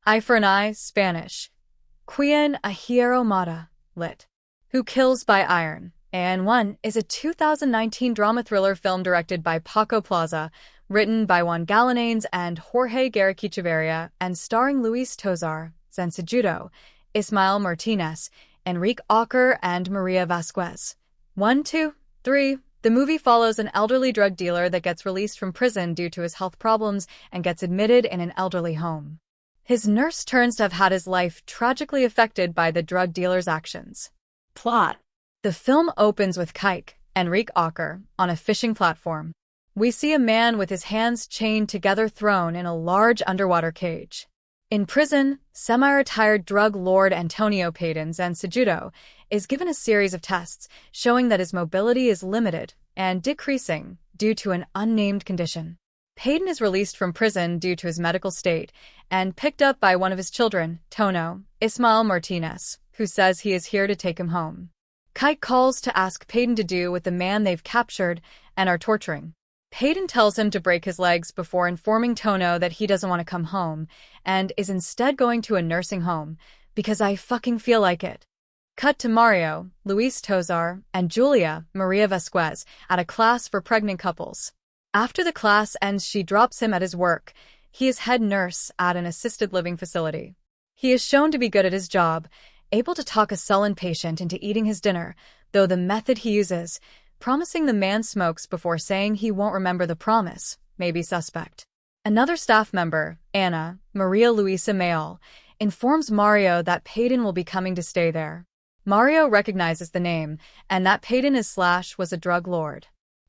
Eye for an Eye, Spanish. Quien a hierro mata, lit. Who Kills by Iron. And One is a 2019 drama thriller film directed by Paco Plaza, written by Juan Galanes and Jorge Garriquichavarria, and starring Luis Tosar, Zensajudo, Ismael Martinez, Enrique Ocker, and Maria Vasquez. 1, 2, 3. The movie follows an elderly drug dealer that gets released from prison due to his health problems and gets admitted in an elderly home. His nurse turns to have had his life tragically affected by the drug dealer's actions. Plot. The film opens with Kike, Enrique Ocker, on a fishing platform. We see a man with his hands chained together thrown in a large underwater cage. In prison, semi-retired drug lord Antonio Payton Zensajudo is given a series of tests showing that his mobility is limited and decreasing due to an unnamed condition. Payton is released from prison due to his medical state and picked up by one of his children, Tono, Ismael Martinez, who says he is here to take him home. Kike calls to ask Payton to do with the man they've captured and are torturing. Payton tells him to break his legs before informing Tono that he doesn't want to come home and is instead going to a nursing home because I fucking feel like it. Cut to Mario, Luis Tosar, and Julia, Maria Vasquez, at a class for pregnant couples. After the class ends, she drops him at his work. He is head nurse at an assisted living facility. He is shown to be good at his job, able to talk a sullen patient into eating his dinner, though the method he uses, promising the man smokes before saying he won't remember the promise, may be suspect. Another staff member, Anna, Maria Luisa Mayol, informs Mario that Payton will be coming to stay there. Mario recognizes the name, and that Payton was a drug lord.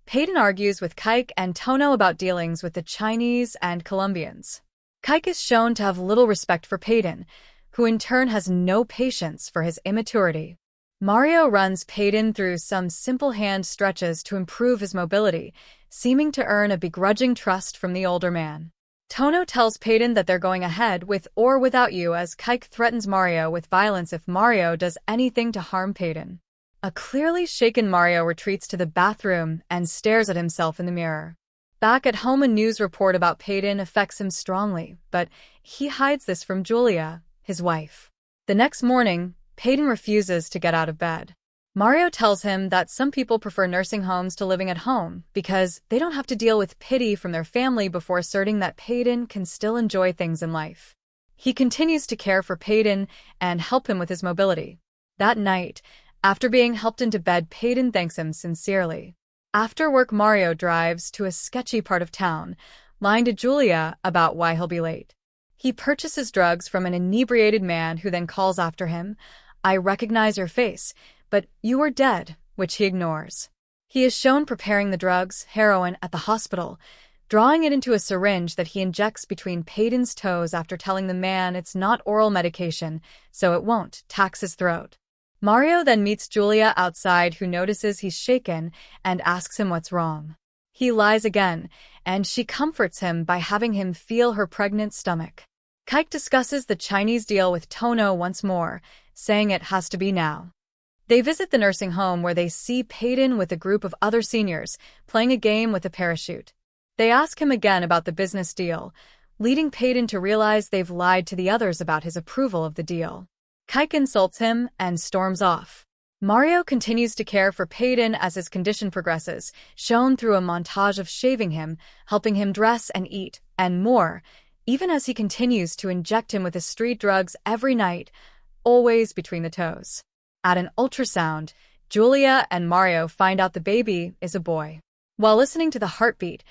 Payton argues with Kike and Tono about dealings with the Chinese and Colombians. Kike is shown to have little respect for Payton, who in turn has no patience for his immaturity. Mario runs Payton through some simple hand stretches to improve his mobility, seeming to earn a begrudging trust from the older man. Tono tells Payton that they're going ahead with or without you as Kike threatens Mario with violence if Mario does anything to harm Payton. A clearly shaken Mario retreats to the bathroom and stares at himself in the mirror. Back at home, a news report about Payton affects him strongly, but he hides this from Julia, his wife. The next morning, Payton refuses to get out of bed. Mario tells him that some people prefer nursing homes to living at home because they don't have to deal with pity from their family before asserting that Payton can still enjoy things in life. He continues to care for Payton and help him with his mobility. That night, after being helped into bed, Payton thanks him sincerely. After work, Mario drives to a sketchy part of town, lying to Julia about why he'll be late. He purchases drugs from an inebriated man who then calls after him, I recognize your face, but you are dead, which he ignores. He is shown preparing the drugs, heroin, at the hospital, drawing it into a syringe that he injects between Payton's toes after telling the man it's not oral medication, so it won't tax his throat. Mario then meets Julia outside, who notices he's shaken and asks him what's wrong. He lies again, and she comforts him by having him feel her pregnant stomach. Kike discusses the Chinese deal with Tono once more, saying it has to be now. They visit the nursing home where they see Payton with a group of other seniors playing a game with a parachute. They ask him again about the business deal, leading Payton to realize they've lied to the others about his approval of the deal. Kike insults him and storms off. Mario continues to care for Payton as his condition progresses, shown through a montage of shaving him, helping him dress and eat, and more, even as he continues to inject him with his street drugs every night, always between the toes. At an ultrasound, Julia and Mario find out the baby is a boy. While listening to the heartbeat,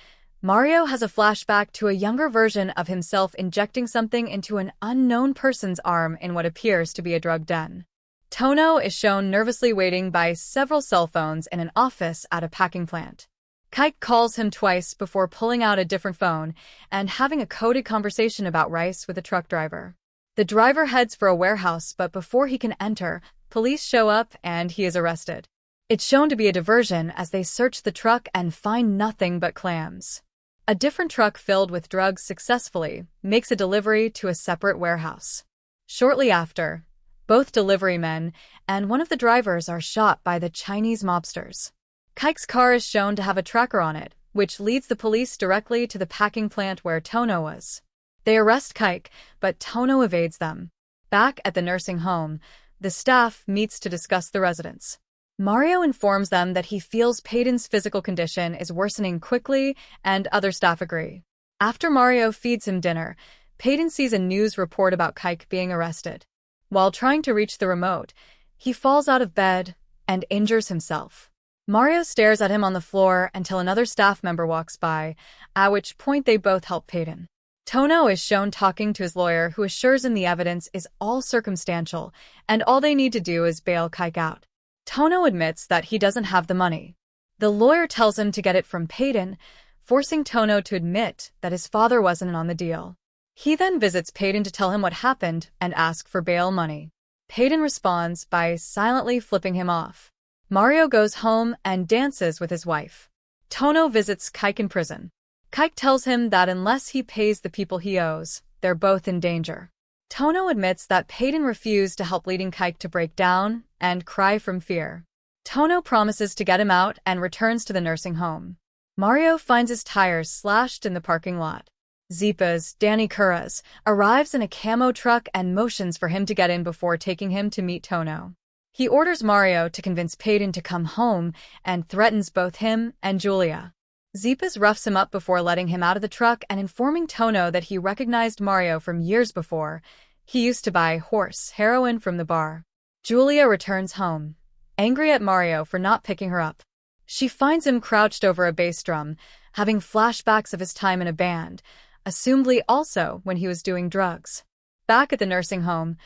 Mario has a flashback to a younger version of himself injecting something into an unknown person's arm in what appears to be a drug den. Tono is shown nervously waiting by several cell phones in an office at a packing plant. Kike calls him twice before pulling out a different phone and having a coded conversation about rice with a truck driver. The driver heads for a warehouse, but before he can enter, police show up and he is arrested. It's shown to be a diversion as they search the truck and find nothing but clams. A different truck filled with drugs successfully makes a delivery to a separate warehouse. Shortly after, both delivery men and one of the drivers are shot by the Chinese mobsters. Kike's car is shown to have a tracker on it, which leads the police directly to the packing plant where Tono was. They arrest Kike, but Tono evades them. Back at the nursing home, the staff meets to discuss the residents. Mario informs them that he feels Peyton's physical condition is worsening quickly, and other staff agree. After Mario feeds him dinner, Peyton sees a news report about Kike being arrested. While trying to reach the remote, he falls out of bed and injures himself. Mario stares at him on the floor until another staff member walks by, at which point they both help Peyton. Tono is shown talking to his lawyer, who assures him the evidence is all circumstantial, and all they need to do is bail Kike out. Tono admits that he doesn't have the money. The lawyer tells him to get it from Peyton, forcing Tono to admit that his father wasn't in on the deal. He then visits Peyton to tell him what happened and ask for bail money. Peyton responds by silently flipping him off. Mario goes home and dances with his wife. Tono visits Kike in prison. Kike tells him that unless he pays the people he owes, they're both in danger. Tono admits that Peyton refused to help, leading Kike to break down and cry from fear. Tono promises to get him out and returns to the nursing home. Mario finds his tires slashed in the parking lot. Zipa's, Danny Kura's, arrives in a camo truck and motions for him to get in before taking him to meet Tono. He orders Mario to convince Peyton to come home and threatens both him and Julia. Zipa's roughs him up before letting him out of the truck and informing Tono that he recognized Mario from years before. He used to buy horse heroin from the bar. Julia returns home, angry at Mario for not picking her up. She finds him crouched over a bass drum, having flashbacks of his time in a band, assumedly also when he was doing drugs. Back at the nursing home,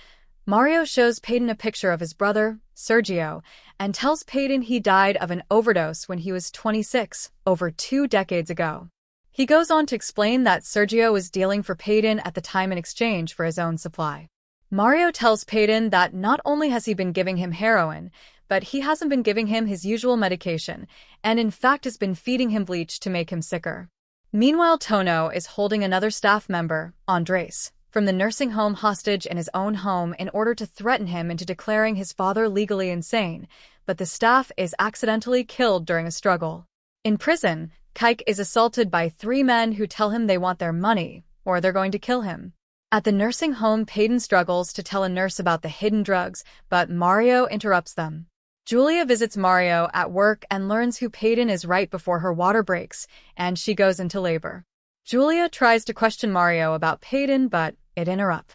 Mario shows Peyton a picture of his brother, Sergio, and tells Peyton he died of an overdose when he was 26, over 2 decades ago. He goes on to explain that Sergio was dealing for Peyton at the time in exchange for his own supply. Mario tells Peyton that not only has he been giving him heroin, but he hasn't been giving him his usual medication, and in fact has been feeding him bleach to make him sicker. Meanwhile, Tono is holding another staff member, Andres, from the nursing home hostage in his own home in order to threaten him into declaring his father legally insane, but the staff is accidentally killed during a struggle. In prison, Kike is assaulted by 3 men who tell him they want their money, or they're going to kill him. At the nursing home, Peyton struggles to tell a nurse about the hidden drugs, but Mario interrupts them. Julia visits Mario at work and learns who Peyton is right before her water breaks, and she goes into labor. Julia tries to question Mario about Peyton, but it interrupts.